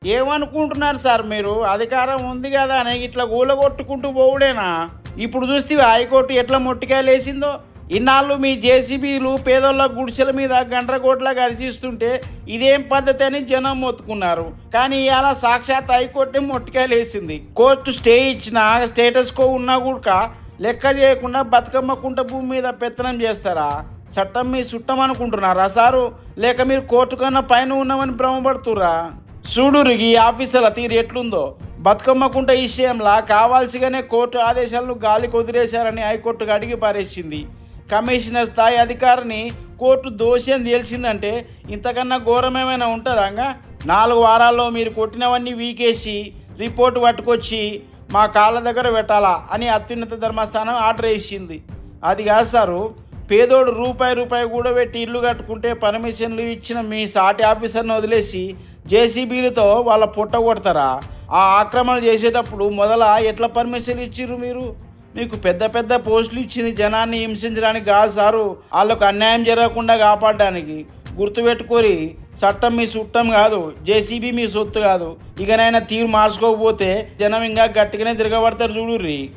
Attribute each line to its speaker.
Speaker 1: ఏమనుకుంటున్నారు సార్ మీరు? అధికారం ఉంది గదా అని ఇట్లా గూలగొట్టుకుంటూ పోవుడేనా? ఇప్పుడు చూస్తేవా హైకోర్టు ఎట్లా మొట్టికాయలేసిందో? ఇన్నాళ్ళు మీ జేసీబీలు పేదోళ్ళ గుడిసెల మీద గండ్రగోట్లా గర్జిస్తుంటే ఇదేం పద్ధతి అని జనం మొత్తుకున్నారు. కానీ ఇవాళ సాక్షాత్ హైకోర్టే మొట్టికాయలేసింది. కోర్టు స్టే ఇచ్చినా స్టేటస్ కో ఉన్నా కూడా లెక్క చేయకుండా బతుకమ్మ కుంట భూమి మీద పెత్తనం చేస్తారా? చట్టం మీ చుట్టం అనుకుంటున్నారా సారు? లేక మీరు కోర్టు కన్నా పైన ఉన్నామని భ్రమపడుతురా? చూడురు ఈ ఆఫీసర్ల తీరు ఎట్లుందో. బతుకమ్మ కుంట విషయంలా కావాల్సిగానే కోర్టు ఆదేశాలను గాలికి వదిలేశారని హైకోర్టుకు అడిగి పారేసింది. కమిషనర్ స్థాయి అధికారిని కోర్టు దోషి అని తేల్చిందంటే ఇంతకన్నా ఘోరమేమైనా ఉంటుందాగా? 4 వారాల్లో మీరు కొట్టినవన్నీ వీకేసి రిపోర్టు పట్టుకొచ్చి మా కాళ్ళ దగ్గర పెట్టాలా అని అత్యున్నత ధర్మస్థానం ఆర్డర్ వేసింది. అది కాదు సారు, పేదోడు రూపాయి కూడా పెట్టి ఇల్లు కట్టుకుంటే పర్మిషన్లు ఇచ్చిన మీ సాటి ఆఫీసర్ని వదిలేసి జేసీబీలతో వాళ్ళ పుట్ట కొడతారా? ఆ ఆక్రమణ చేసేటప్పుడు మొదల ఎట్లా పర్మిషన్ ఇచ్చిర్రు మీరు? మీకు పెద్ద పెద్ద పోస్టులు ఇచ్చింది జనాన్ని హింసించడానికి కాదు సారు, వాళ్ళకు అన్యాయం జరగకుండా కాపాడడానికి. గుర్తుపెట్టుకోరి, చట్టం మీ చుట్టం కాదు, జేసీబీ మీ సొత్తు కాదు. ఇకనైనా తీరు మార్చుకోకపోతే జనం ఇంకా గట్టిగానే తిరగబడతారు చూడుర్రి.